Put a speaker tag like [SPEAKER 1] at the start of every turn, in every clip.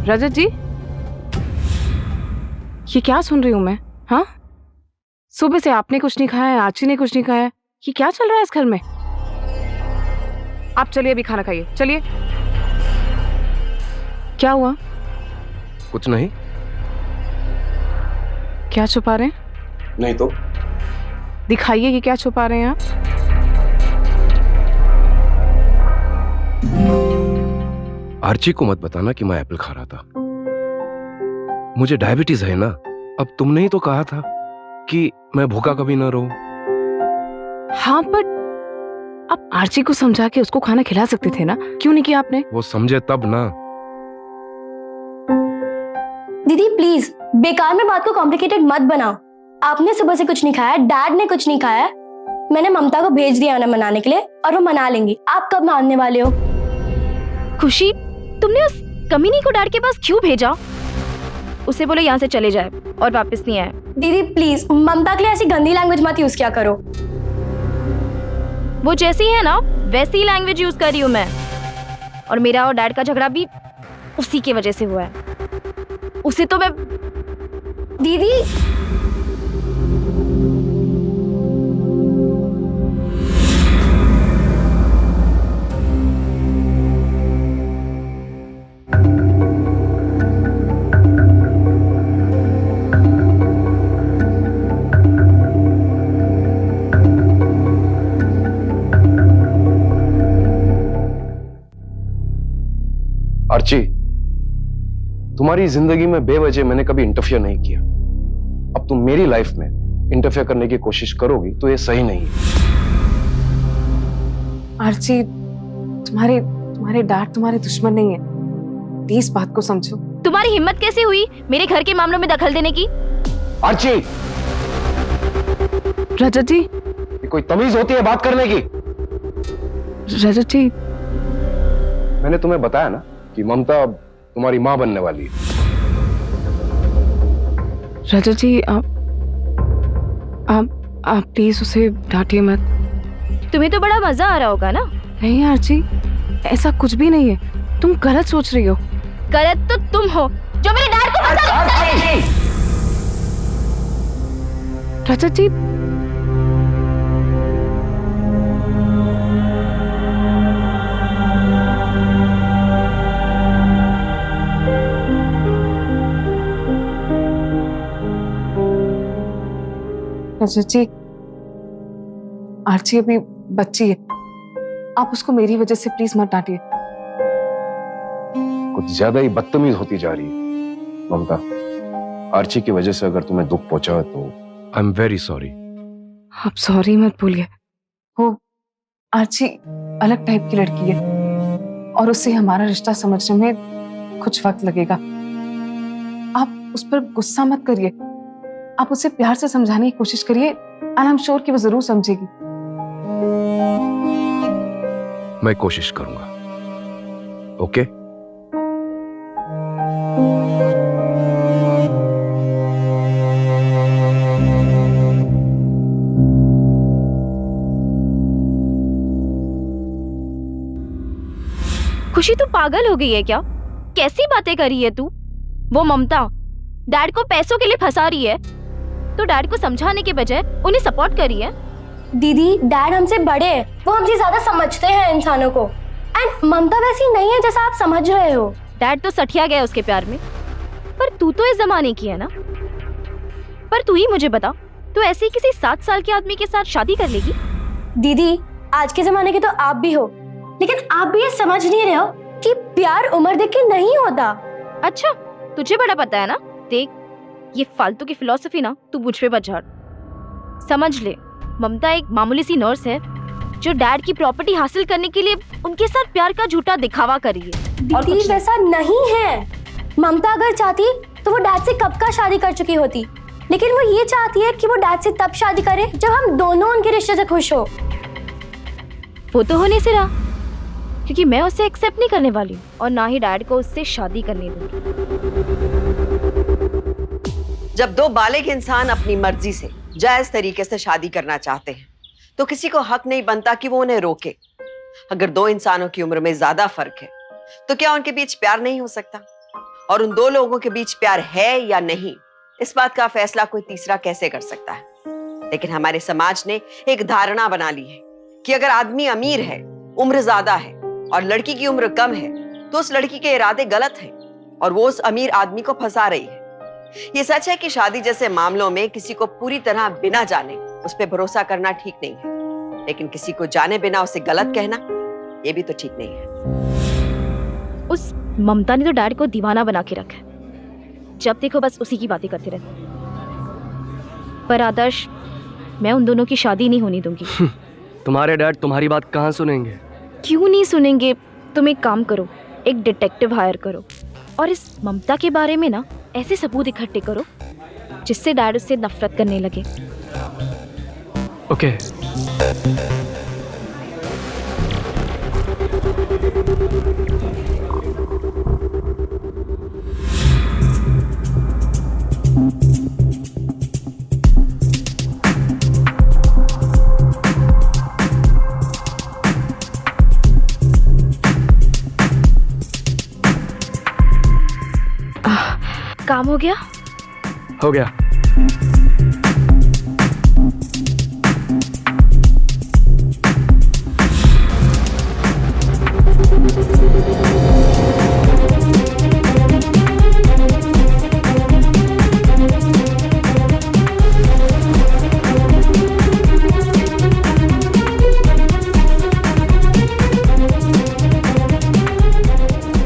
[SPEAKER 1] रजत जी, ये क्या सुन रही हूं मैं? हाँ, सुबह से आपने कुछ नहीं खाया है, आची ने कुछ नहीं खाया है। ये क्या चल रहा है इस घर में? आप चलिए अभी खाना खाइए, चलिए। क्या हुआ?
[SPEAKER 2] कुछ नहीं।
[SPEAKER 1] क्या छुपा रहे हैं?
[SPEAKER 2] नहीं तो
[SPEAKER 1] दिखाइए कि क्या छुपा रहे हैं आप।
[SPEAKER 2] आर्ची को मत बताना कि मैं एप्पल खा रहा था। मुझे डायबिटीज है ना। अब तुमने ही तो कहा था कि मैं भूखा कभी ना रहूं।
[SPEAKER 1] हाँ, बट आप आर्ची को समझा के उसको खाना खिला सकते थे ना, क्यों नहीं किया आपने?
[SPEAKER 2] वो समझे तब ना।
[SPEAKER 3] दीदी प्लीज बेकार में बात को कॉम्प्लिकेटेड मत बनाओ। आपने सुबह से कुछ नहीं खाया, डैड ने कुछ नहीं खाया। मैंने ममता को भेज दिया उन्हें मनाने के लिए और वो मना लेंगी। आप कब मानने वाले हो?
[SPEAKER 4] खुशी, तुमने उस कमीनी को डैड के पास क्यों भेजा? उसे बोलो यहाँ से चले जाए और वापस नहीं आए।
[SPEAKER 3] दीदी प्लीज ममता के लिए ऐसी गंदी लैंग्वेज मत यूज किया करो।
[SPEAKER 4] वो जैसी है ना वैसी लैंग्वेज यूज कर रही हूँ मैं। और मेरा और डैड का झगड़ा भी उसी की वजह से हुआ है। उसे तो मैं
[SPEAKER 3] दीदी
[SPEAKER 2] आर्ची, तुम्हारी जिंदगी में बेवजह मैंने कभी इंटरफियर नहीं किया। अब तुम मेरी लाइफ में इंटरफियर करने की कोशिश करोगी तो ये सही नहीं है।
[SPEAKER 1] आर्ची, तुम्हारे डैड तुम्हारे दुश्मन नहीं है, प्लीज बात को समझो।
[SPEAKER 4] तुम्हारी हिम्मत कैसे हुई मेरे घर के मामलों में दखल देने की?
[SPEAKER 2] आर्ची,
[SPEAKER 1] रजत जी,
[SPEAKER 2] ये कोई तमीज होती है बात करने की?
[SPEAKER 1] रजत जी,
[SPEAKER 2] मैंने तुम्हें बताया ना कि ममता अब तुम्हारी मां बनने वाली है।
[SPEAKER 1] रजत जी, आप प्लीज उसे डांटिए मत।
[SPEAKER 4] तुम्हें तो बड़ा मजा आ रहा होगा ना?
[SPEAKER 1] नहीं आर्ची, ऐसा कुछ भी नहीं है, तुम गलत सोच रही हो।
[SPEAKER 4] गलत तो तुम हो जो मेरे डैड को
[SPEAKER 1] रजत जी, रजत जी, आर्ची अभी बच्ची है, आप उसको मेरी वजह से प्लीज मत डांटिए।
[SPEAKER 2] कुछ ज्यादा ही बदतमीज होती जा रही है ममता। आर्ची की वजह से अगर तुम्हें दुख पहुंचा है तो आई एम वेरी सॉरी।
[SPEAKER 1] आप सॉरी मत बोलिए। वो आर्ची अलग टाइप की लड़की है और उससे हमारा रिश्ता समझने में कुछ वक्त लगेगा। आप उस पर गुस्सा मत करिए, आप उसे प्यार से समझाने की कोशिश करिए और आई एम श्योर कि वो जरूर समझेगी।
[SPEAKER 2] मैं कोशिश करूंगा। ओके?
[SPEAKER 4] खुशी तू पागल हो गई है क्या? कैसी बातें कर रही है तू? वो ममता डैड को पैसों के लिए फंसा रही है तो डैड को समझाने के बजाय उन्हें सपोर्ट कर रही है।
[SPEAKER 3] दीदी डैड हमसे बड़े हैं, वो हमसे ज्यादा समझते हैं इंसानों को। एंड ममता वैसी नहीं है जैसा आप समझ रहे हो।
[SPEAKER 4] डैड तो सठिया गया उसके प्यार में, पर तू तो इस जमाने की है ना। पर तू ही मुझे बता, तू ऐसे किसी 7 साल के आदमी के साथ शादी कर लेगी?
[SPEAKER 3] दीदी आज के जमाने के तो आप भी हो, लेकिन आप भी ये समझ नहीं रहे हो कि प्यार उम्र देख के नहीं होता।
[SPEAKER 4] अच्छा, तुझे बड़ा पता है ना। देख, ये फालतू की फिलॉसफी ना तू मुझ पे मत झाड़। समझ ले, ममता एक मामूली सी नर्स है जो डैड की प्रॉपर्टी हासिल करने के लिए उनके साथ प्यार का झूठा दिखावा कर रही है।
[SPEAKER 3] दीदी वैसा नहीं है। ममता अगर चाहती तो वो डैड से कब का शादी कर चुकी होती, लेकिन वो ये चाहती है कि वो डैड से तब शादी करे जब हम दोनों उनके रिश्ते से खुश हो।
[SPEAKER 4] वो तो होने से रहा, क्योंकि मैं उसे एक्सेप्ट नहीं करने वाली और ना ही डैड को उससे शादी करने दूंगी।
[SPEAKER 5] जब दो बालिग इंसान अपनी मर्जी से जायज तरीके से शादी करना चाहते हैं तो किसी को हक नहीं बनता कि वो उन्हें रोके। अगर दो इंसानों की उम्र में ज्यादा फर्क है तो क्या उनके बीच प्यार नहीं हो सकता? और उन दो लोगों के बीच प्यार है या नहीं, इस बात का फैसला कोई तीसरा कैसे कर सकता है। लेकिन हमारे समाज ने एक धारणा बना ली है कि अगर आदमी अमीर है, उम्र ज्यादा है और लड़की की उम्र कम है, तो उस लड़की के इरादे गलत हैं और वो उस अमीर आदमी को फंसा रही है। ये सच है कि शादी जैसे मामलों में किसी को पूरी तरह बिना जाने उस पर भरोसा करना ठीक नहीं है, लेकिन किसी को जाने बिना उसे गलत कहना, ये भी तो ठीक नहीं है।
[SPEAKER 4] उस ममता ने तो डैड को दीवाना बना के रखा है, जब देखो बस उसी की बातें करते रहते। पर आदर्श, मैं उन दोनों की शादी नहीं होने दूंगी।
[SPEAKER 6] तुम्हारे डैड तुम्हारी बात कहाँ सुनेंगे?
[SPEAKER 4] क्यों नहीं सुनेंगे? तुम एक काम करो, एक डिटेक्टिव हायर करो और इस ममता के बारे में ना ऐसे सबूत इकट्ठे करो जिससे डैड उससे नफरत करने लगे।
[SPEAKER 6] ओके।
[SPEAKER 4] काम हो गया?
[SPEAKER 6] हो गया।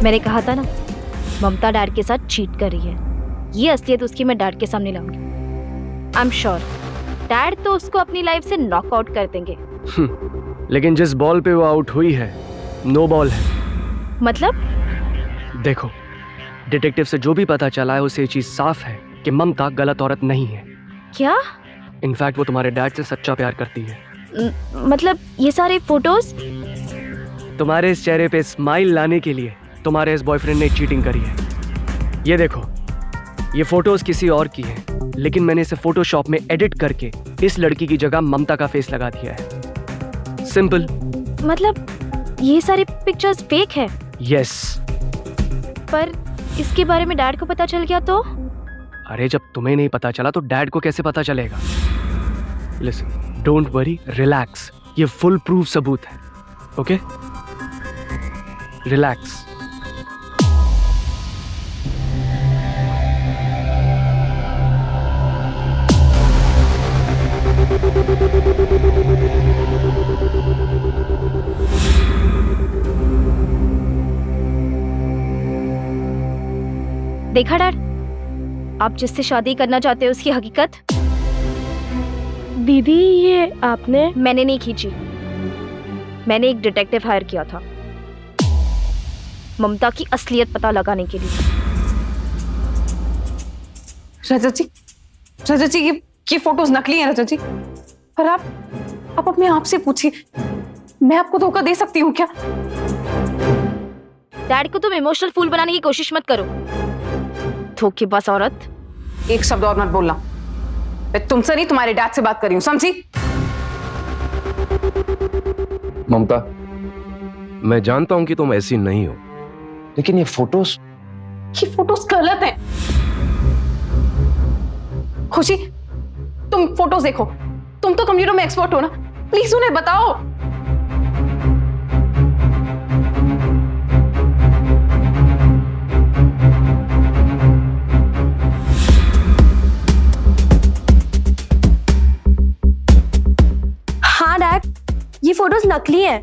[SPEAKER 4] मैंने कहा था ना, ममता डैड के साथ चीट कर रही है। ये असलियत उसकी मैं डैड के सामने लाऊंगी। आई एम श्योर डैड तो उसको अपनी लाइफ से नॉकआउट कर देंगे।
[SPEAKER 6] लेकिन जिस बॉल पे वो आउट हुई है, नो बॉल है।
[SPEAKER 4] मतलब?
[SPEAKER 6] देखो, डिटेक्टिव से जो भी पता चला है उसे ये चीज साफ है कि ममता गलत औरत नहीं है।
[SPEAKER 4] क्या?
[SPEAKER 6] इनफैक्ट वो तुम्हारे डैड से सच्चा प्यार करती है।
[SPEAKER 4] मतलब ये सारे फोटोज?
[SPEAKER 6] तुम्हारे इस चेहरे पे स्माइल लाने के लिए तुम्हारे इस बॉयफ्रेंड ने चीटिंग करी है। ये देखो, ये फोटोज किसी और की हैं, लेकिन मैंने इसे फोटोशॉप में एडिट करके इस लड़की की जगह ममता का फेस लगा दिया है। सिंपल।
[SPEAKER 4] मतलब ये सारी पिक्चर्स फेक है?
[SPEAKER 6] यस।
[SPEAKER 4] पर इसके बारे में डैड को पता चल गया तो?
[SPEAKER 6] अरे जब तुम्हें नहीं पता चला तो डैड को कैसे पता चलेगा? Listen, don't worry, relax. ये फुल प्रूफ सबूत है। Okay, relax.
[SPEAKER 4] देखा डैड, आप जिससे शादी करना चाहते हो उसकी हकीकत?
[SPEAKER 3] दीदी, ये आपने?
[SPEAKER 4] मैंने नहीं खींची, मैंने एक डिटेक्टिव हायर किया था ममता की असलियत पता लगाने के लिए।
[SPEAKER 1] रजत जी, ये फोटोज नकली हैं रजत जी। पर आप अपने आप से पूछिए, मैं आपको धोखा दे सकती हूँ क्या?
[SPEAKER 4] डैड को तुम इमोशनल फूल बनाने की कोशिश मत करो, धोखेबाज औरत।
[SPEAKER 1] एक शब्द और मत बोलना। मैं तुमसे नहीं, तुम्हारे डैड से बात कर रही हूँ, समझी?
[SPEAKER 2] ममता, मैं जानता हूं कि तुम ऐसी नहीं हो, लेकिन ये फोटोज गलत हैं। खुशी, तुम फोटोज देखो, तुम तो कंप्यूटर में एक्सपर्ट हो ना, प्लीज उन्हें बताओ।
[SPEAKER 3] हाँ डैड, ये फोटोज नकली हैं।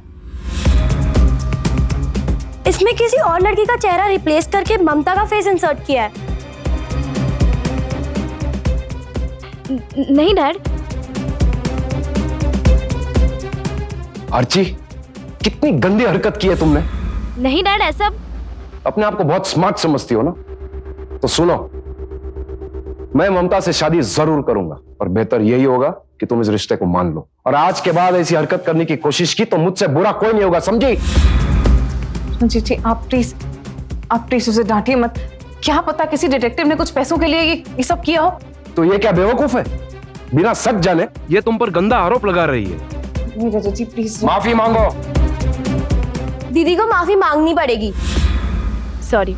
[SPEAKER 3] इसमें किसी और लड़की का चेहरा रिप्लेस करके ममता का फेस इंसर्ट किया है।
[SPEAKER 4] नहीं डैड।
[SPEAKER 2] आर्ची, कितनी गंदी हरकत की है तुमने।
[SPEAKER 4] नहीं डैड, ऐसा।
[SPEAKER 2] अपने आप को बहुत स्मार्ट समझती हो ना, तो सुनो, मैं ममता से शादी जरूर करूंगा और बेहतर यही होगा कि तुम इस रिश्ते को मान लो। और आज के बाद ऐसी हरकत करने की कोशिश की तो मुझसे बुरा कोई नहीं होगा, समझी?
[SPEAKER 1] जी, आप प्लीज उसे डांटिए मत। क्या पता किसी डिटेक्टिव ने कुछ पैसों के लिए ये सब किया हो।
[SPEAKER 2] तो ये क्या बेवकूफ है, बिना सच जाने ये तुम पर गंदा आरोप लगा रही है।
[SPEAKER 1] नहीं रजत जी, प्लीज
[SPEAKER 2] माफी मांगो।
[SPEAKER 3] दीदी को माफी मांगनी पड़ेगी।
[SPEAKER 4] सॉरी।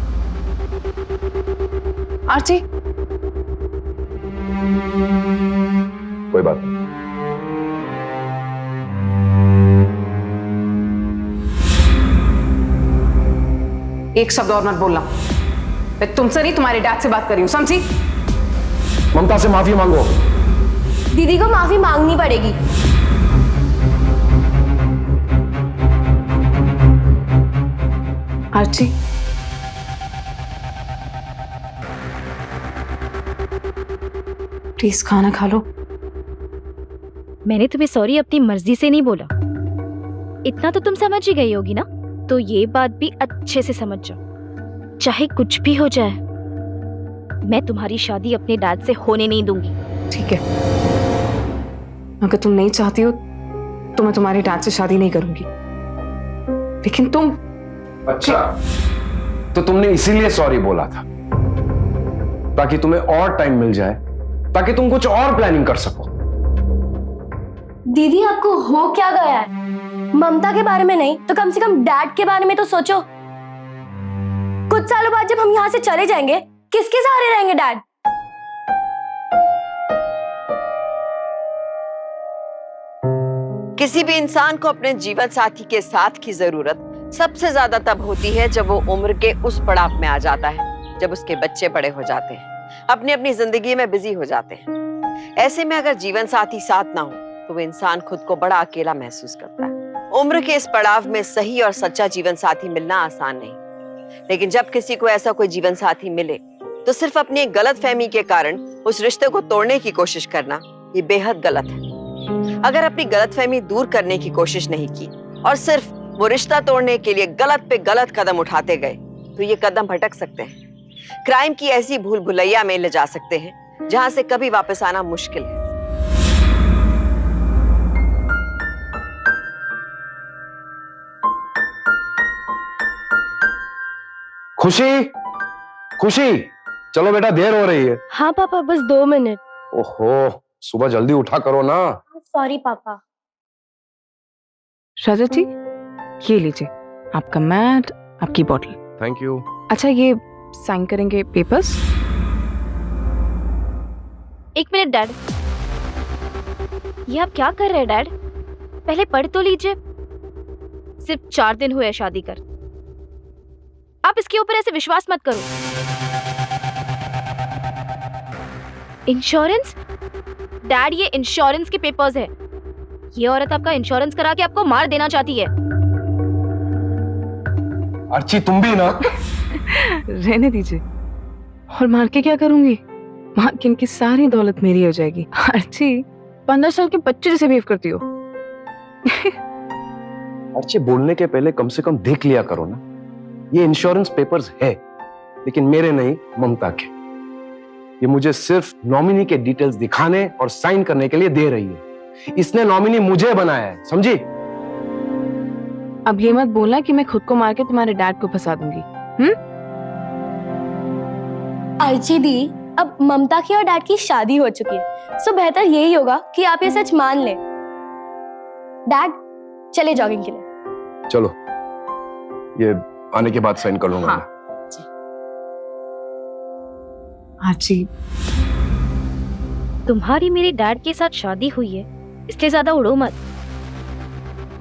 [SPEAKER 1] आरती,
[SPEAKER 2] कोई बात नहीं।
[SPEAKER 1] एक शब्द और मत बोलना। मैं तुमसे नहीं, तुम्हारे डैड से बात कर रही हूँ, समझी?
[SPEAKER 2] ममता से माफी मांगो।
[SPEAKER 3] दीदी को माफी मांगनी पड़ेगी।
[SPEAKER 1] आरती, प्लीज खाना खा लो।
[SPEAKER 4] मैंने तुम्हें सॉरी अपनी मर्जी से नहीं बोला। इतना तो तुम समझ ही गई होगी ना, तो ये बात भी अच्छे से समझ जाओ। चाहे कुछ भी हो जाए, मैं तुम्हारी शादी अपने डैड से होने नहीं दूंगी।
[SPEAKER 1] ठीक है, अगर तुम नहीं चाहती हो तो मैं तुम्हारे डैड से शादी नहीं करूंगी, लेकिन तुम।
[SPEAKER 2] अच्छा, तो तुमने इसीलिए सॉरी बोला था, ताकि तुम्हें और टाइम मिल जाए, ताकि तुम कुछ और प्लानिंग कर सको।
[SPEAKER 3] दीदी आपको हो क्या गया है? ममता के बारे में नहीं तो कम से कम डैड के बारे में तो सोचो। कुछ सालों बाद जब हम यहाँ से चले जाएंगे, किसके सहारे रहेंगे डैड?
[SPEAKER 5] किसी भी इंसान को अपने जीवन साथी के साथ की जरूरत सबसे ज्यादा तब होती है जब वो उम्र के उस पड़ाव में आ जाता है, जब उसके बच्चे बड़े हो जाते हैं, अपनी अपनी जिंदगी में बिजी हो जाते हैं। ऐसे में अगर जीवन साथी साथ ना हो तो वो इंसान खुद को बड़ा अकेला महसूस करता है। उम्र के इस पड़ाव में सही और सच्चा जीवन साथी मिलना आसान नहीं, लेकिन जब किसी को ऐसा कोई जीवन साथी मिले तो सिर्फ अपनी एक गलतफहमी के कारण उस रिश्ते को तोड़ने की कोशिश करना ये बेहद गलत है। अगर अपनी गलतफहमी दूर करने की कोशिश नहीं की और सिर्फ वो रिश्ता तोड़ने के लिए गलत पे गलत कदम उठाते गए तो ये कदम भटक सकते हैं, क्राइम की ऐसी भूल भुलैया में ले जा सकते हैं जहां से कभी वापस आना मुश्किल है।
[SPEAKER 2] खुशी, खुशी, चलो बेटा, देर हो रही है।
[SPEAKER 3] हाँ पापा, बस 2 मिनट।
[SPEAKER 2] ओहो, सुबह जल्दी उठा करो ना।
[SPEAKER 3] सॉरी पापा।
[SPEAKER 1] राजा जी, ये लीजिए आपका मैट, आपकी बॉटल।
[SPEAKER 2] Thank you.
[SPEAKER 1] अच्छा, ये साइन करेंगे पेपर्स?
[SPEAKER 4] एक मिनट डैड, ये आप क्या कर रहे हैं डैड? पहले पढ़ तो लीजिए। सिर्फ 4 दिन हुए शादी कर, आप इसके ऊपर ऐसे विश्वास मत करो। इंश्योरेंस? डैड, ये इंश्योरेंस के पेपर्स है। ये औरत आपका इंश्योरेंस करा के आपको मार देना चाहती है।
[SPEAKER 2] अर्ची, तुम भी ना।
[SPEAKER 1] रहने दीजिए। और मार के क्या करूंगी? मार के इनकी सारी दौलत मेरी हो जाएगी। अर्ची, 15 साल के बच्चे जैसे बिहेव करती हो।
[SPEAKER 2] अर्ची, बोलने के पहले कम से कम देख लिया करो ना। ये इंश्योरेंस पेपर्स है, लेकिन मेरे नहीं, ममता के। ये मुझे सिर्फ नॉमिनी के डिटेल्स दिखाने और साइन करने के लिए दे रही है। इसने नॉमिनी मुझे बनाया है, समझी?
[SPEAKER 1] अब ये मत बोलना कि मैं खुद को मार के तुम्हारे डैड को फंसा दूंगी।
[SPEAKER 3] अर्ची दी, अब ममता की और डैड की शादी हो चुकी है, सो बेहतर यही होगा कि आप ये सच मान लें। डैड, चले जॉगिंग के लिए।
[SPEAKER 2] चलो, ये आने के बाद साइन कर लूंगा।
[SPEAKER 1] हाँ। आजी,
[SPEAKER 4] तुम्हारी मेरे डैड के साथ शादी हुई है, इसलिए ज्यादा उड़ो मत।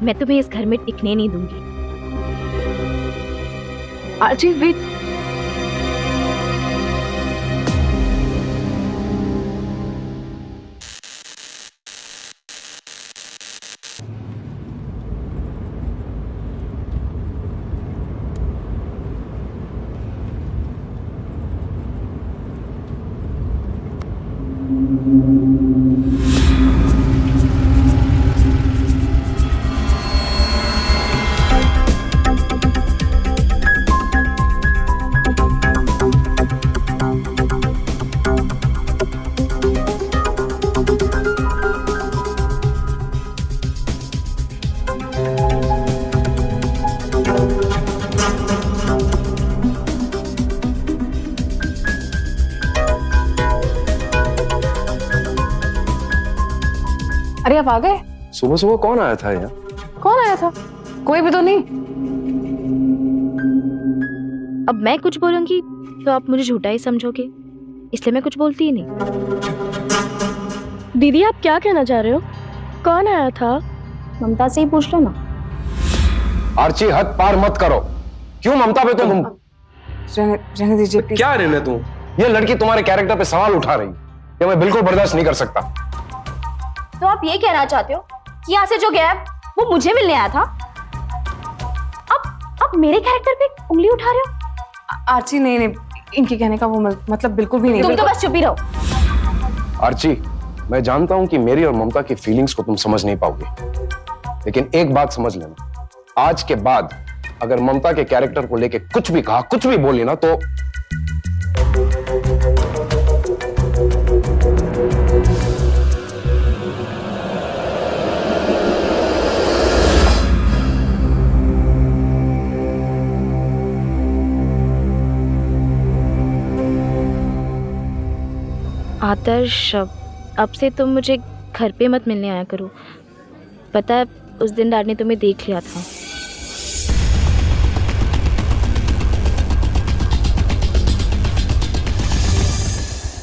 [SPEAKER 4] मैं तुम्हें इस घर में टिकने नहीं दूंगी।
[SPEAKER 1] आजी वेट। अरे आप आ गए?
[SPEAKER 2] सुबह सुबह कौन आया था यहाँ?
[SPEAKER 1] कौन आया था? कोई भी तो नहीं।
[SPEAKER 4] अब मैं कुछ बोलूंगी तो आप मुझे झूठा ही समझोगे, इसलिए मैं कुछ बोलती ही नहीं।
[SPEAKER 3] दीदी आप क्या कहना चाह रहे हो? कौन आया था? ममता से ही पूछ लो ना।
[SPEAKER 2] आर्ची हद पार मत करो। क्यों ममता पे तुम
[SPEAKER 1] रहने दीजिए प्लीज।
[SPEAKER 2] क्या रहने तू? ये लड़की तुम्हारे कैरेक्टर पे सवाल उठा रही है, ये मैं बिल्कुल बर्दाश्त नहीं कर सकता।
[SPEAKER 4] तो आप ये कहना चाहते हो कि यहाँ से जो गया है वो मुझे मिलने आया था? आप मेरे कैरेक्टर पे उंगली उठा रहे हो?
[SPEAKER 1] आर्ची नहीं नहीं, इनके कहने का वो मतलब बिल्कुल भी नहीं।
[SPEAKER 4] तुम तो बस चुप ही रहो।
[SPEAKER 2] आर्ची, मैं जानता हूं कि मेरी और ममता की फीलिंग्स को तुम समझ नहीं पाओगे, लेकिन एक बात समझ लेना, आज के बाद अगर ममता के कैरेक्टर को लेके कुछ भी कहा, कुछ भी बोली ना, तो
[SPEAKER 4] आदर्श, अब से तुम मुझे घर पे मत मिलने आया करो। पता है उस दिन डैड ने तुम्हें देख लिया था।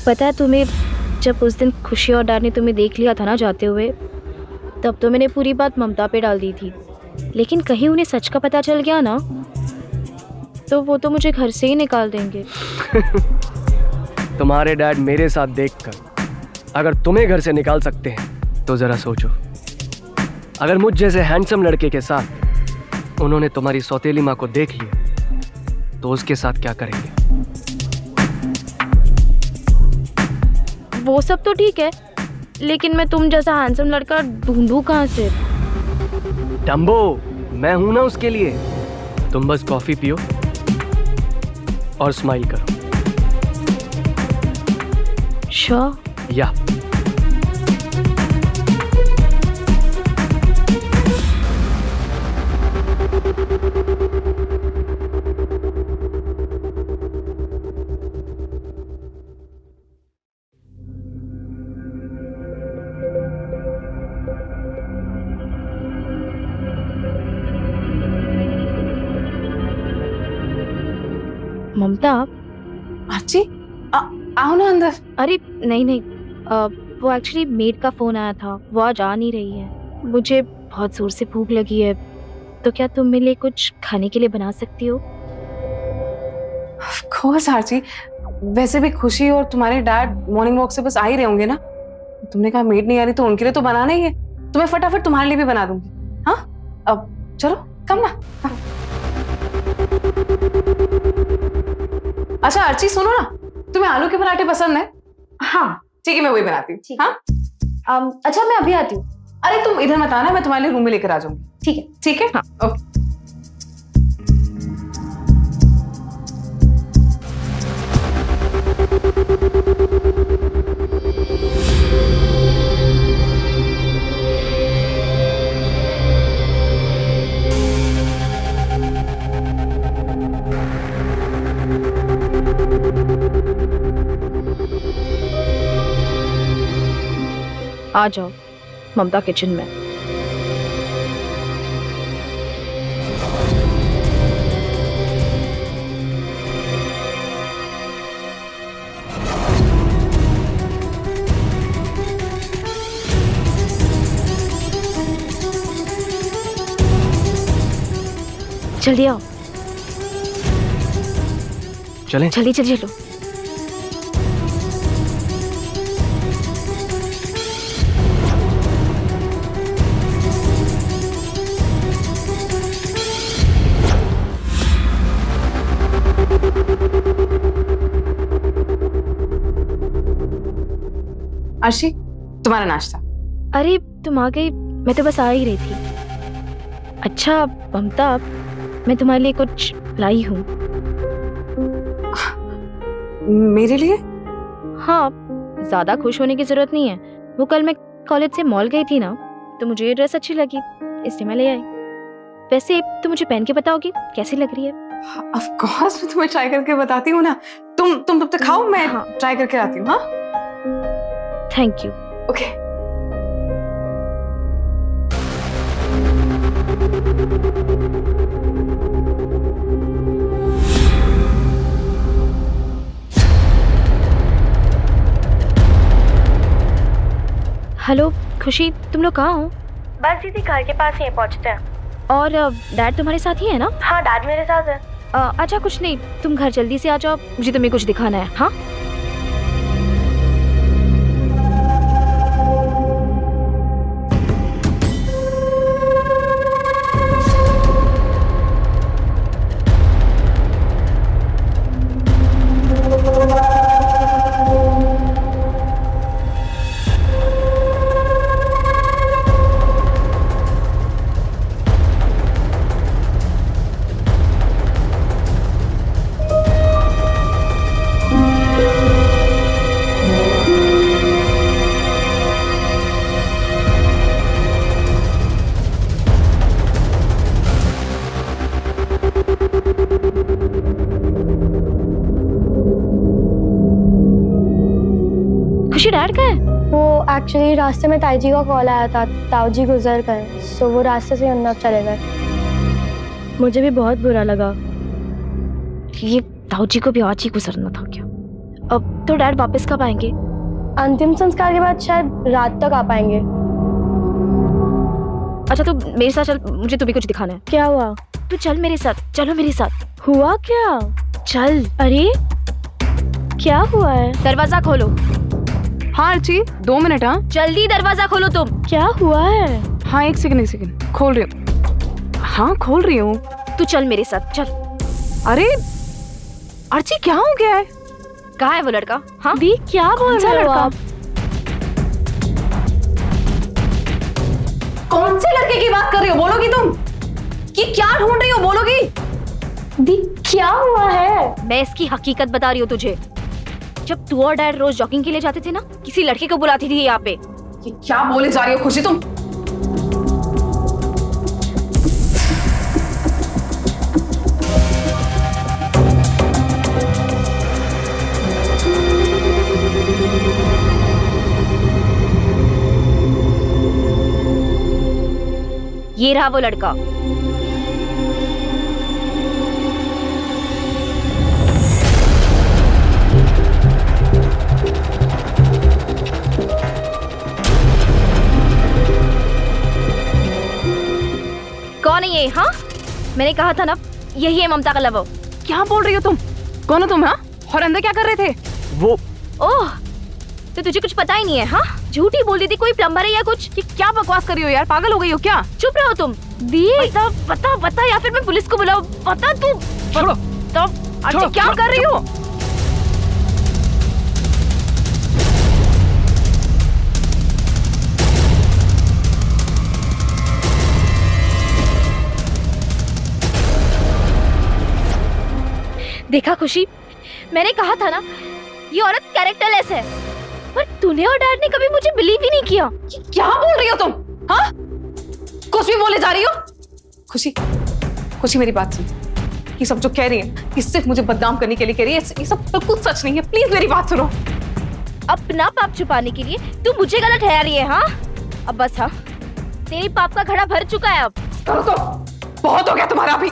[SPEAKER 4] पता है तुम्हें, जब उस दिन खुशी और डैड ने तुम्हें देख लिया था ना जाते हुए, तब तो मैंने पूरी बात ममता पे डाल दी थी, लेकिन कहीं उन्हें सच का पता चल गया ना, तो वो तो मुझे घर से ही निकाल देंगे।
[SPEAKER 6] तुम्हारे डैड मेरे साथ देखकर अगर तुम्हें घर से निकाल सकते हैं तो जरा सोचो, अगर मुझ जैसे हैंडसम लड़के के साथ उन्होंने तुम्हारी सौतेली माँ को देख लिया तो उसके साथ क्या करेंगे?
[SPEAKER 4] वो सब तो ठीक है, लेकिन मैं तुम जैसा हैंडसम लड़का ढूंढूं कहाँ से?
[SPEAKER 6] डम्बो, मैं हूं ना उसके लिए। तुम बस कॉफी पियो और स्माइल करो।
[SPEAKER 4] श्योर?
[SPEAKER 6] या
[SPEAKER 4] ममता,
[SPEAKER 1] आर्ची आओ ना अंदर।
[SPEAKER 4] अरे नहीं, वो एक्चुअली मेड का फोन आया था, वो आज आ नहीं रही है। मुझे बहुत जोर से भूख लगी है, तो क्या तुम मेरे लिए कुछ खाने के लिए बना सकती हो?
[SPEAKER 1] ऑफ कोर्स आर्ची, वैसे भी खुशी और तुम्हारे डैड मॉर्निंग वॉक से बस आ ही रहे होंगे ना। तुमने कहा मेड नहीं आ रही, तो उनके लिए तो बनाना ही है। तुम्हें फटाफट तुम्हारे लिए भी बना दूंगी। हाँ अब चलो कम ना। हाँ। अच्छा आर्ची सुनो ना, तुम्हें आलू के पराठे पसंद है?
[SPEAKER 3] हाँ
[SPEAKER 1] ठीक है, मैं वही बनाती हूँ।
[SPEAKER 3] ठीक है। अच्छा मैं अभी आती हूँ।
[SPEAKER 1] अरे तुम इधर मत आना, मैं तुम्हारे लिए रूम में लेकर आ जाऊंगी।
[SPEAKER 3] ठीक है।
[SPEAKER 1] ठीक है।
[SPEAKER 4] हाँ।
[SPEAKER 1] ओके।
[SPEAKER 4] आ जाओ ममता किचन में। जल्दी आओ,
[SPEAKER 6] चलें?
[SPEAKER 4] जल्दी चलो।
[SPEAKER 1] आशी तुम्हारा नाश्ता।
[SPEAKER 4] अरे तुम आ गई, मैं तो बस आ ही रही थी। अच्छा ममता, मैं तुम्हारे लिए कुछ लाई हूँ।
[SPEAKER 1] मेरे लिए?
[SPEAKER 4] हाँ, ज्यादा खुश होने की जरूरत नहीं है। वो कल मैं कॉलेज से मॉल गई थी ना, तो मुझे ये ड्रेस अच्छी लगी, इसलिए मैं ले आई। वैसे तुम मुझे पहन के बताओगी कैसी लग रही है?
[SPEAKER 1] ऑफ कोर्स मैं तुम्हें ट्राई करके बताती हूँ ना। तुम तब तक खाओ, मैं
[SPEAKER 4] हाँ।
[SPEAKER 1] ट्राई करके आती हूँ। हाँ
[SPEAKER 4] थैंक यू।
[SPEAKER 1] ओके।
[SPEAKER 4] हेलो खुशी, तुम लोग कहाँ हो?
[SPEAKER 3] बस दीदी घर के पास ही पहुंचते हैं।
[SPEAKER 4] और डैड तुम्हारे साथ ही है ना?
[SPEAKER 3] हाँ डैड मेरे साथ है।
[SPEAKER 4] अच्छा कुछ नहीं, तुम घर जल्दी से आ जाओ, मुझे तुम्हें कुछ दिखाना है। हाँ खुशी, डैड कहाँ है?
[SPEAKER 3] वो एक्चुअली रास्ते में ताई जी का कॉल आया था, ताऊ जी गुजर गए, सो वो रास्ते से अंदर चले गए। मुझे भी बहुत बुरा लगा।
[SPEAKER 4] ये ताऊ जी को भी आज ही गुजरना था क्या? अब तो डैड वापस कब आएंगे?
[SPEAKER 3] अंतिम संस्कार के बाद शायद रात तक आ पाएंगे।
[SPEAKER 4] अच्छा तो मेरे साथ चल, मुझे तुम्हें कुछ दिखाना है।
[SPEAKER 3] क्या हुआ?
[SPEAKER 4] तू चल मेरे साथ, चलो मेरे साथ।
[SPEAKER 3] हुआ क्या?
[SPEAKER 4] चल।
[SPEAKER 3] अरे क्या हुआ है?
[SPEAKER 4] दरवाजा खोलो।
[SPEAKER 1] हाँ अर्ची, 2 मिनट। हाँ
[SPEAKER 4] जल्दी दरवाजा खोलो तुम।
[SPEAKER 3] क्या हुआ है?
[SPEAKER 1] हाँ, एक सेकंड खोल रही हूँ। हाँ खोल रही हूँ।
[SPEAKER 4] तू चल मेरे साथ, चल।
[SPEAKER 1] अरे अर्ची, क्या हो गया है?
[SPEAKER 4] कहाँ है वो लड़का? हाँ
[SPEAKER 3] दी क्या बोल रहे हो आप?
[SPEAKER 1] कौन से लड़के की बात कर रही हो? बोलोगी तुम कि क्या ढूंढ रही हो? बोलोगी?
[SPEAKER 3] दी क्या हुआ है?
[SPEAKER 4] मैं इसकी हकीकत बता रही हूँ तुझे। जब तू और डैड रोज जॉगिंग के लिए जाते थे ना, किसी लड़के को बुलाती थी यहाँ पे।
[SPEAKER 1] ये क्या बोले जा रही हो खुशी तुम?
[SPEAKER 4] ये रहा वो लड़का। कौन है ये? हाँ मैंने कहा था ना, यही है ममता का लवर।
[SPEAKER 1] क्या बोल रही हो तुम? कौन हो तुम? हाँ, और अंदर क्या कर रहे थे?
[SPEAKER 6] वो
[SPEAKER 4] ओह, तो तुझे कुछ पता ही नहीं है? हाँ झूठी बोल रही थी, कोई प्लम्बर है या कुछ?
[SPEAKER 1] ये क्या बकवास कर रही हो यार? पागल हो गई हो क्या?
[SPEAKER 4] चुप रहो तुम।
[SPEAKER 3] दी
[SPEAKER 4] बता बता बता, या फिर मैं पुलिस को बुलाऊं? बता तू।
[SPEAKER 1] छोड़ो।
[SPEAKER 4] तो
[SPEAKER 1] अच्छा क्या कर रही हो?
[SPEAKER 4] देखा खुशी, मैंने कहा था ना ये औरत कैरेक्टरलेस है, पर तूने और डैड ने कभी मुझे बिलीव ही नहीं किया।
[SPEAKER 1] ये क्या बोल रही हो तुम? हाँ, कुछ भी बोले जा रही हो? खुशी, खुशी मेरी बात सुन। ये सब जो कह रही है, ये सिर्फ मुझे बदनाम करने के लिए कह रही है। ये सब बिल्कुल सच नहीं है। प्लीज मेरी बात सुनो।
[SPEAKER 4] अपना पाप छुपाने के लिए तू मुझे गलत ठहरा रही है। हाँ अब बस। हाँ तेरी पाप का घड़ा भर चुका है अब।
[SPEAKER 1] करो तो, बहुत हो गया तुम्हारा अभी।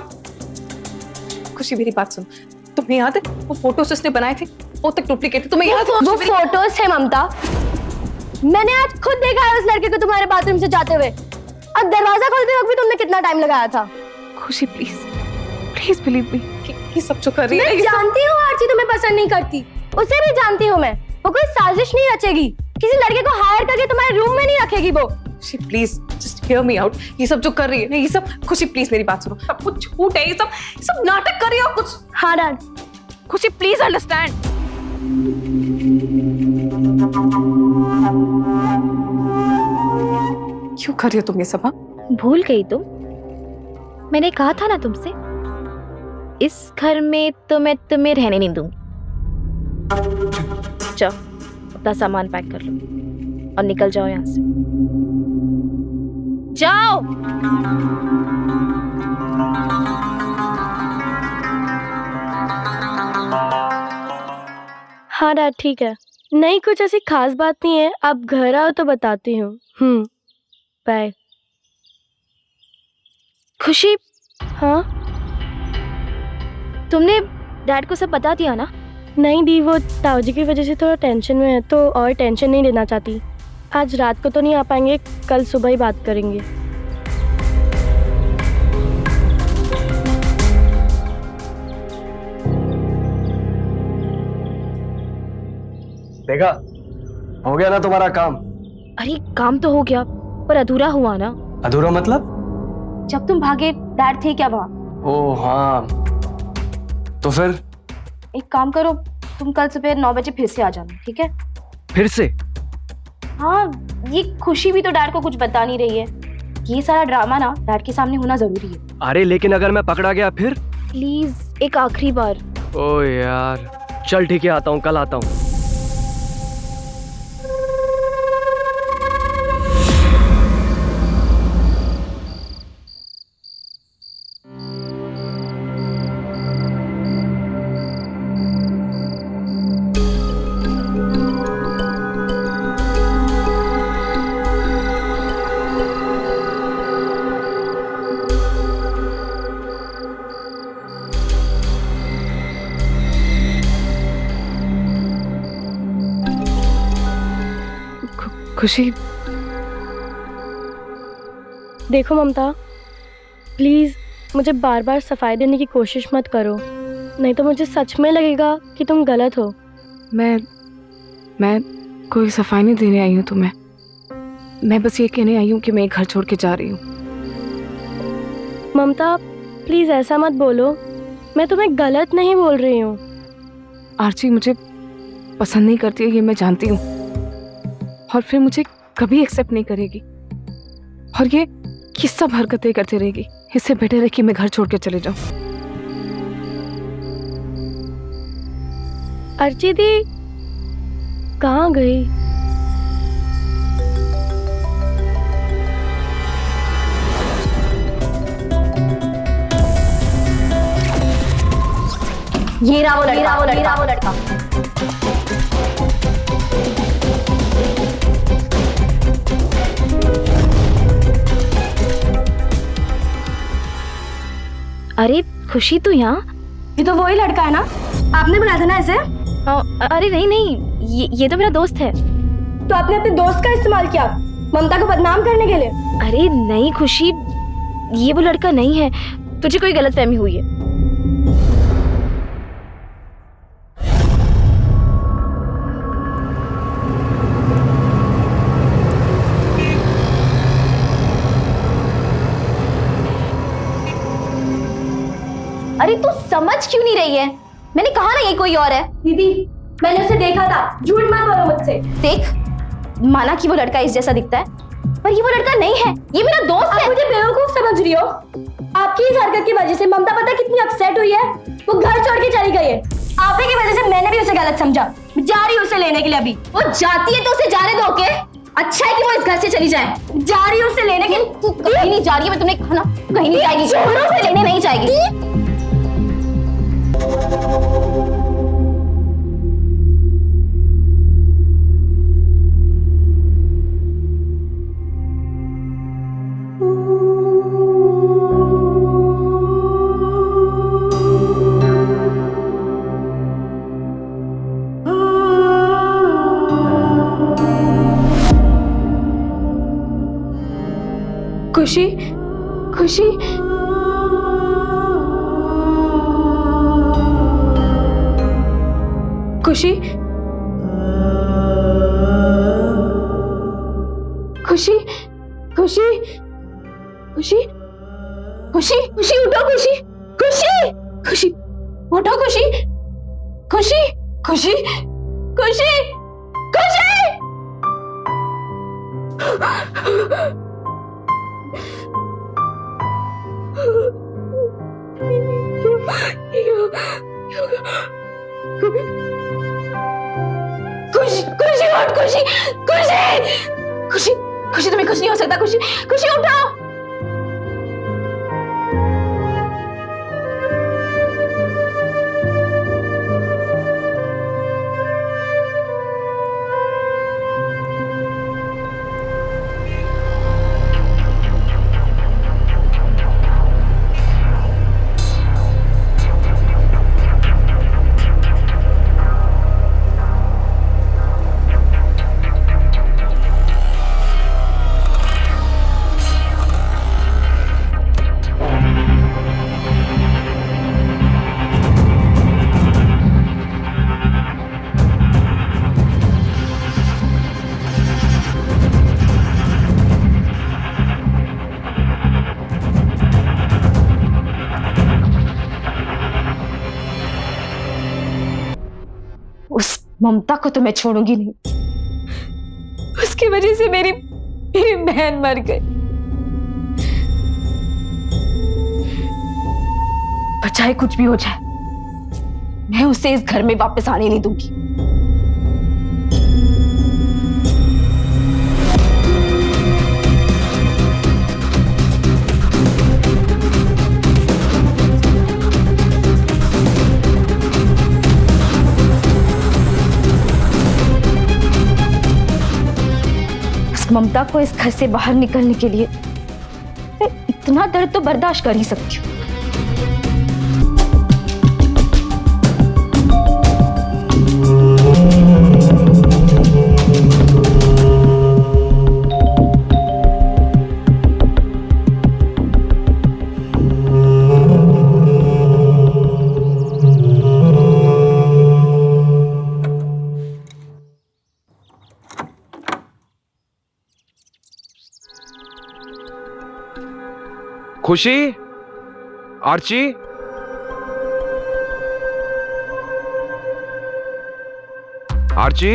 [SPEAKER 1] खुशी मेरी बात सुन, तुम्हें याद है वो फोटोज उसने बनाए थे, वो तक डुप्लीकेट थे, तुम्हें याद है?
[SPEAKER 3] वो फोटोज थे ममता, मैंने आज खुद देखा है उस लड़के को तुम्हारे बाथरूम से जाते हुए, और दरवाजा खोलते वक्त भी तुमने कितना टाइम लगाया था।
[SPEAKER 1] खुशी प्लीज, प्लीज बिलीव मी, ये सब जो कर रही है।
[SPEAKER 3] मैं जानती हूँ आरती तुम्हें पसंद नहीं करती, उसे भी जानती हूँ मैं। वो कोई साजिश नहीं रचेगी, किसी लड़के को हायर करके तुम्हारे रूम में नहीं रखेगी वो।
[SPEAKER 1] खुशी please just hear me out. ये सब जो कर रही है ना, ये सब, खुशी प्लीज मेरी बात सुनो, सब कुछ झूठ है। ये सब नाटक कर रही है और कुछ।
[SPEAKER 3] हाँ डैड।
[SPEAKER 1] खुशी प्लीज अंडरस्टैंड। क्यों कर रही हो तुम ये सब? हाँ,
[SPEAKER 4] भूल गई तुम? मैंने कहा था ना तुमसे, इस घर में तो मैं तुम्हें रहने नहीं दूंगी। जाओ अपना सामान पैक कर लो और निकल जाओ यहाँ से। जाओ।
[SPEAKER 3] हाँ डैड ठीक है, नहीं कुछ ऐसी खास बात नहीं है, आप घर आओ तो बताती हूँ। बाय।
[SPEAKER 4] खुशी,
[SPEAKER 3] हाँ
[SPEAKER 4] तुमने डैड को सब बता दिया ना?
[SPEAKER 3] नहीं दी, वो ताऊ जी की वजह से थोड़ा टेंशन में है, तो और टेंशन नहीं लेना चाहती। आज रात को तो नहीं आ पाएंगे, कल सुबह ही बात करेंगे।
[SPEAKER 6] देखा, हो गया ना तुम्हारा काम।
[SPEAKER 4] अरे काम तो हो गया, पर अधूरा हुआ ना।
[SPEAKER 6] अधूरा मतलब?
[SPEAKER 4] जब तुम भागे डैड थे क्या वहाँ?
[SPEAKER 6] ओ हाँ, तो फिर?
[SPEAKER 4] एक काम करो, तुम कल सुबह 9 बजे फिर से आ जाना, ठीक है?
[SPEAKER 6] फिर से?
[SPEAKER 4] हाँ, ये खुशी भी तो डैड को कुछ बता नहीं रही है। ये सारा ड्रामा ना डैड के सामने होना जरूरी है।
[SPEAKER 6] अरे लेकिन अगर मैं पकड़ा गया फिर?
[SPEAKER 4] प्लीज एक आखिरी बार।
[SPEAKER 6] ओ यार, चल ठीक है, आता हूँ, कल आता हूँ।
[SPEAKER 1] खुशी,
[SPEAKER 3] देखो ममता, प्लीज मुझे बार बार सफाई देने की कोशिश मत करो, नहीं तो मुझे सच में लगेगा कि तुम गलत हो।
[SPEAKER 1] मैं कोई सफाई नहीं देने आई हूँ तुम्हें। मैं बस ये कहने आई हूँ कि मैं घर छोड़ के जा रही हूँ।
[SPEAKER 3] ममता प्लीज ऐसा मत बोलो, मैं तुम्हें गलत नहीं बोल रही हूँ।
[SPEAKER 1] आरची मुझे पसंद नहीं करती है, ये मैं जानती हूँ, और फिर मुझे कभी एक्सेप्ट नहीं करेगी, और ये सब हरकतें करती रहेगी। इससे बेटर है कि मैं घर छोड़ के चले जाऊं।
[SPEAKER 3] अर्ची दी कहाँ गई?
[SPEAKER 4] ये रहा वो लड़का। अरे खुशी तू यहाँ?
[SPEAKER 3] ये तो वही लड़का है ना, आपने बुलाया था ना ऐसे?
[SPEAKER 4] अरे नहीं, ये तो मेरा दोस्त है।
[SPEAKER 3] तो आपने अपने दोस्त का इस्तेमाल किया ममता को बदनाम करने के लिए?
[SPEAKER 4] अरे नहीं खुशी, ये वो लड़का नहीं है, तुझे कोई गलतफहमी हुई है। अरे तू समझ क्यों नहीं रही है? मैंने कहा ना ये कोई और है।
[SPEAKER 3] दीदी मैंने उसे देखा था, झूठ मत बोलो मुझसे।
[SPEAKER 4] देख, माना कि वो लड़का इस जैसा दिखता है, पर ये वो लड़का नहीं है, ये मेरा दोस्त है।
[SPEAKER 3] मुझे बेवकूफ समझ रही हो? आपकी इस हरकत की वजह से ममता पता कितनी अपसेट हुई है, वो घर छोड़ के चली गई है। आपके की वजह से मैंने भी उसे गलत समझा। जा रही हूँ उसे लेने के लिए। अभी
[SPEAKER 4] वो जाती है तो उसे जाने दो, ओके? अच्छा है कि वो इस घर से चली जाए।
[SPEAKER 3] जा रही हूँ उसे लेने के लिए।
[SPEAKER 4] तू कहीं नहीं जा रही है, मैं तुमने कहा ना, कहीं नहीं जाएगी, उसे लेने नहीं जाएगी।
[SPEAKER 3] खुशी, खुशी, खुशी, खुशी, खुशी, खुशी, खुशी, खुशी उठो, खुशी, खुशी, खुशी उठो, खुशी, खुशी, खुशी, खुशी, खुशी। खुशी, खुशी उठ, खुशी, खुशी, खुशी, खुशी तुम्हें कुछ नहीं हो सकता। खुशी, खुशी उठो। ममता को तो मैं छोड़ूंगी नहीं। उसकी वजह से मेरी बहन मर गई। पर चाहे कुछ भी हो जाए, मैं उसे इस घर में वापस आने नहीं दूंगी। ममता को इस घर से बाहर निकलने के लिए मैं इतना दर्द तो बर्दाश्त कर ही सकती हूँ।
[SPEAKER 2] खुशी, आर्ची, आर्ची,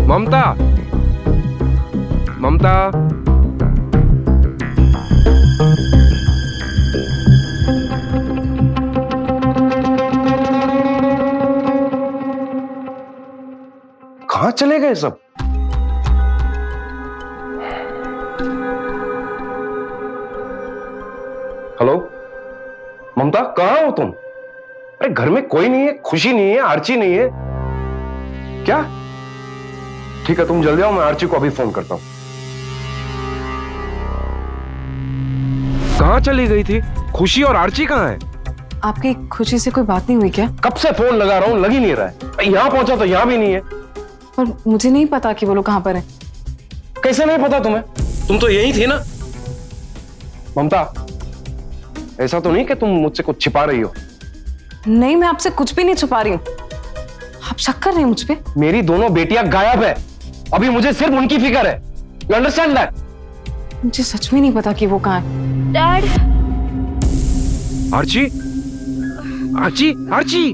[SPEAKER 2] ममता, ममता, कहां चले गए सब? हेलो ममता, कहां हो तुम? अरे घर में कोई नहीं है, खुशी नहीं है, आर्ची नहीं है क्या? ठीक है, तुम जल्दी आओ, मैं आर्ची को अभी फोन करता हूं। कहां चली गई थी खुशी, और आर्ची कहां है?
[SPEAKER 1] आपकी खुशी से कोई बात नहीं हुई क्या?
[SPEAKER 2] कब से फोन लगा रहा हूं, लग ही नहीं रहा है। यहां पहुंचा तो यहां भी नहीं है।
[SPEAKER 1] पर मुझे नहीं पता कि वो लोग कहां पर हैं।
[SPEAKER 2] कैसे नहीं पता तुम्हें? तुम तो यही थी ना। ममता, ऐसा तो नहीं कि तुम मुझसे कुछ छिपा रही हो?
[SPEAKER 1] नहीं, मैं आपसे कुछ भी नहीं छुपा रही हूँ। आप शक कर रहे हैं मुझ पे?
[SPEAKER 2] मेरी दोनों बेटियां गायब है, अभी मुझे सिर्फ उनकी फिक्र है। You understand that?
[SPEAKER 1] मुझे सच में नहीं पता कि वो कहां है।
[SPEAKER 4] Dad,
[SPEAKER 2] Archie, Archie, Archie,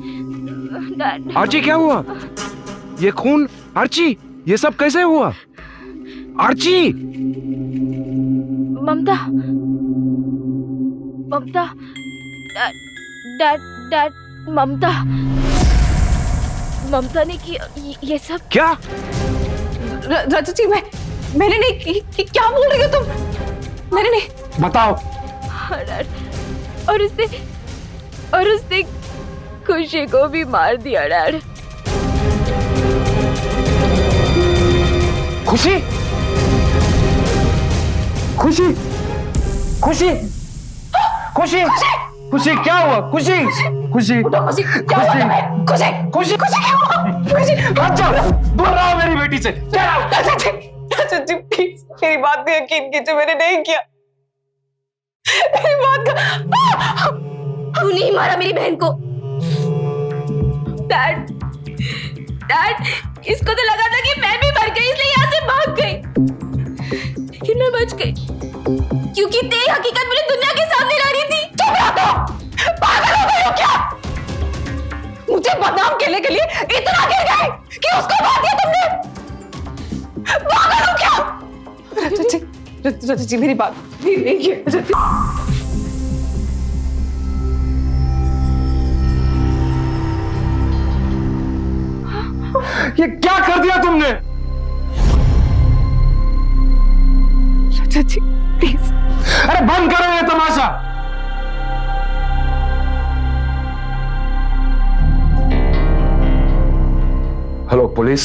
[SPEAKER 4] dad,
[SPEAKER 2] Archie, क्या हुआ? ये खून, आर्ची, ये सब कैसे हुआ? Archie,
[SPEAKER 4] Mamta, Mamta, dad, dad, dad, Mamta, Mamta ने किया ये सब।
[SPEAKER 2] क्या?
[SPEAKER 1] रजत जी, मैंने नहीं की। क्या बोल रही हो तुम? मैंने नहीं।
[SPEAKER 2] बताओ।
[SPEAKER 4] डैड, और उसने खुशी को भी मार दिया डैड।
[SPEAKER 2] खुशी, खुशी, खुशी, खुशी, खुशी, क्या हुआ? खुशी, खुशी, खुशी, खुशी, खुशी, खुशी, क्या हुआ? खुशी, अच्छा, दूर रहो मेरी बेटी से।
[SPEAKER 1] रजत जी प्लीज मेरी बात पे यकीन कीजिए, मैंने नहीं किया। मेरी बात का
[SPEAKER 3] तू नहीं मारा मेरी बहन को।
[SPEAKER 4] डैड, डैड, इसको तो लगा था कि मैं भी मर गई, इसलिए यहाँ से भाग गई। लेकिन मैं बच गई क्योंकि तेरी हकीकत मुझे दुनिया के सामने ला रही थी।
[SPEAKER 1] चुप रहो, पागल हो गए हो क्या? मुझे बदनाम करने के लिए इतना गिर गए कि उसको मार दिया तुमने? पागल हो क्या? रजत जी मेरी बात नहीं किया। रजत जी,
[SPEAKER 2] ये क्या कर दिया तुमने?
[SPEAKER 1] रजत जी प्लीज।
[SPEAKER 2] अरे बंद करो ये तमाशा। हेलो पुलिस,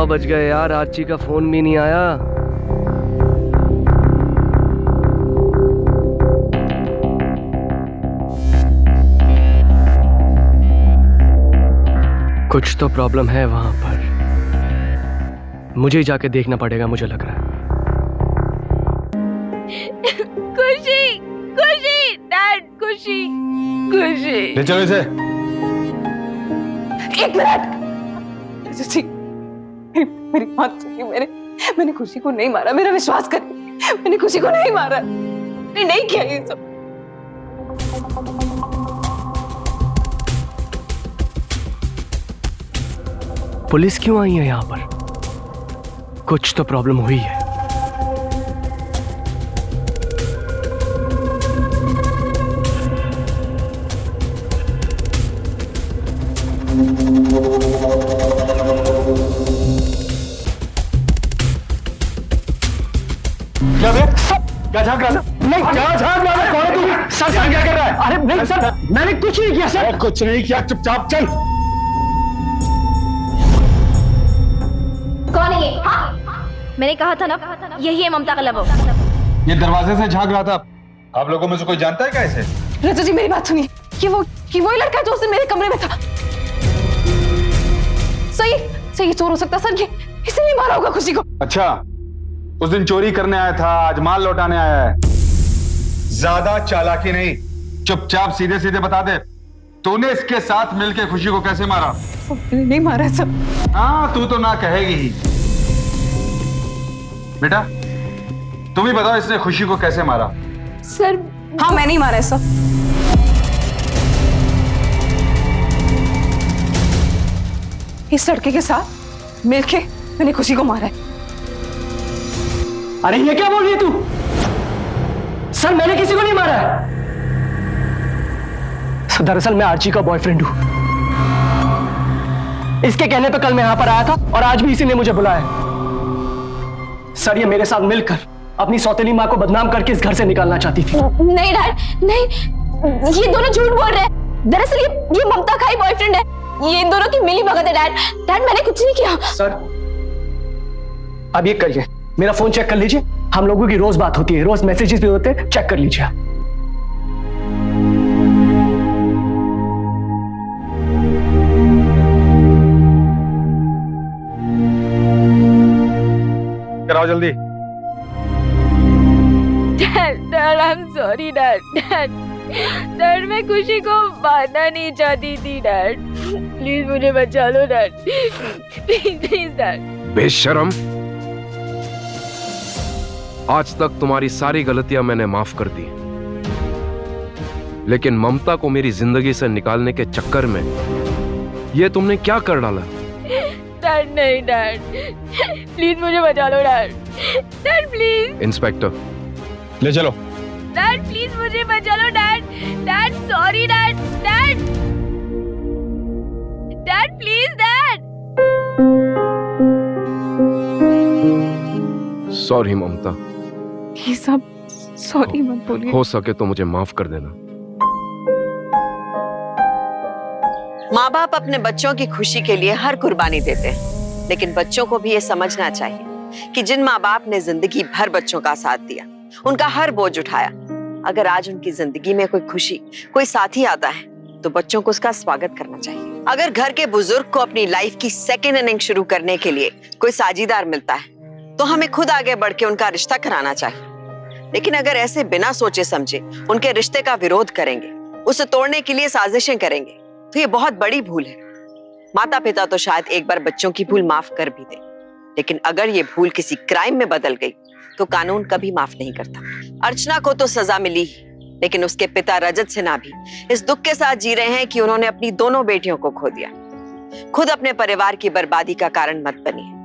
[SPEAKER 6] बज गए यार, आर्ची का फोन भी नहीं आया। कुछ तो प्रॉब्लम है वहां पर, मुझे ही जाके देखना पड़ेगा, मुझे लग रहा है।
[SPEAKER 4] खुशी, खुशी, डैड, खुशी, खुशी।
[SPEAKER 7] ले चलो इसे।
[SPEAKER 1] एक मिनट जी, मेरी बात सुनिए। मैंने खुशी को नहीं मारा, मेरा विश्वास करिए, मैंने खुशी को नहीं मारा, मैंने नहीं किया ये सब।
[SPEAKER 6] पुलिस क्यों आई है यहाँ पर? कुछ तो प्रॉब्लम हुई है।
[SPEAKER 7] क्या बे? क्या झांक रहा था? नहीं, क्या झांक रहा था? कौन है तू? सर क्या कर रहा है?
[SPEAKER 6] अरे नहीं सर, मैंने कुछ नहीं किया सर।
[SPEAKER 7] कुछ नहीं किया, चुपचाप चल।
[SPEAKER 3] कौन है ये?
[SPEAKER 4] मैंने कहा था ना, यही है ममता का लवर।
[SPEAKER 7] ये दरवाजे से झांक रहा था। आप लोगों में से कोई जानता है क्या इसे?
[SPEAKER 1] रजत जी मेरी बात सुनिए, ये वही लड़का है जो उस दिन मेरे कमरे में था। सही चोर हो सकता है सर, ये इसलिए मारा होगा खुशी को।
[SPEAKER 7] अच्छा, उस दिन चोरी करने आया था, आज माल लौटाने आया है। ज्यादा चालाकी नहीं, चुपचाप सीधे सीधे बता दे, तूने इसके साथ मिलके खुशी को कैसे मारा?
[SPEAKER 1] मैंने नहीं मारा है सर।
[SPEAKER 7] हाँ, तू तो ना कहेगी ही। बेटा तुम ही बताओ, इसने खुशी को कैसे मारा?
[SPEAKER 1] सर हाँ, मैंने ही मारा है सर। इस लड़के के साथ मिलके मैंने खुशी को मारा है।
[SPEAKER 6] अरे ये क्या बोल रही है तू? सर मैंने किसी को नहीं मारा है। सर दरअसल मैं आर्ची का बॉयफ्रेंड हूं। इसके कहने पे कल मैं यहां पर आया था और आज भी इसी ने मुझे बुलाया। सर ये मेरे साथ मिलकर अपनी सौतेली मां को बदनाम करके इस घर से निकालना चाहती थी।
[SPEAKER 3] नहीं डैड, नहीं, ये दोनों झूठ बोल रहे हैं। दरअसल ये ममता का ही बॉयफ्रेंड है। ये इन दोनों की मिली भगत है डैड, मैंने कुछ नहीं किया।
[SPEAKER 6] सर अब ये करिए, मेरा फोन चेक कर लीजिए। हम लोगों की रोज बात होती है, रोज मैसेजेस भी होते हैं, चेक कर लीजिए।
[SPEAKER 7] कराओ जल्दी।
[SPEAKER 4] Dad I am sorry dad, मैं खुशी को मारना नहीं चाहती थी डैड। प्लीज मुझे बचा लो डैड, प्लीज डैड।
[SPEAKER 2] बेशरम, आज तक तुम्हारी सारी गलतियां मैंने माफ कर दी, लेकिन ममता को मेरी जिंदगी से निकालने के चक्कर में ये तुमने क्या कर डाला?
[SPEAKER 4] डैड नहीं डैड, प्लीज मुझे बचा लो डैड, प्लीज।
[SPEAKER 2] इंस्पेक्टर
[SPEAKER 7] ले चलो।
[SPEAKER 4] डैड प्लीज मुझे बचा लो dad sorry dad please dad.
[SPEAKER 2] Sorry Mamta,
[SPEAKER 1] ये सब सॉरी मत बोलिए।
[SPEAKER 2] हो सके तो मुझे माफ कर देना।
[SPEAKER 5] माँ बाप अपने बच्चों की खुशी के लिए हर कुर्बानी देते हैं, लेकिन बच्चों को भी ये समझना चाहिए कि जिन माँ बाप ने जिंदगी भर बच्चों का साथ दिया, उनका हर बोझ उठाया, अगर आज उनकी जिंदगी में कोई खुशी, कोई साथी आता है तो बच्चों को उसका स्वागत करना चाहिए। अगर घर के बुजुर्ग को अपनी लाइफ की सेकेंड इनिंग शुरू करने के लिए कोई साझीदार मिलता है तो हमें खुद आगे बढ़ के उनका रिश्ता कराना चाहिए। लेकिन अगर ऐसे बिना सोचे समझे उनके रिश्ते का विरोध करेंगे, उसे तोड़ने के लिए साजिशें करेंगे, तो ये बहुत बड़ी भूल है। माता पिता तो शायद एक बार बच्चों की भूल माफ कर भी दे, लेकिन अगर ये भूल किसी क्राइम में बदल गई तो कानून कभी माफ नहीं करता। अर्चना को तो सजा मिली, लेकिन उसके पिता रजत सिन्हा भी इस दुख के साथ जी रहे हैं कि उन्होंने अपनी दोनों बेटियों को खो दिया। खुद अपने परिवार की बर्बादी का कारण मत बनिए।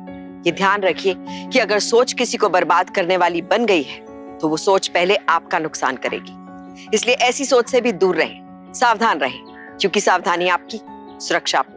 [SPEAKER 5] ये ध्यान रखिए कि अगर सोच किसी को बर्बाद करने वाली बन गई है तो वो सोच पहले आपका नुकसान करेगी। इसलिए ऐसी सोच से भी दूर रहें, सावधान रहें, क्योंकि सावधानी आपकी, सुरक्षा आपकी।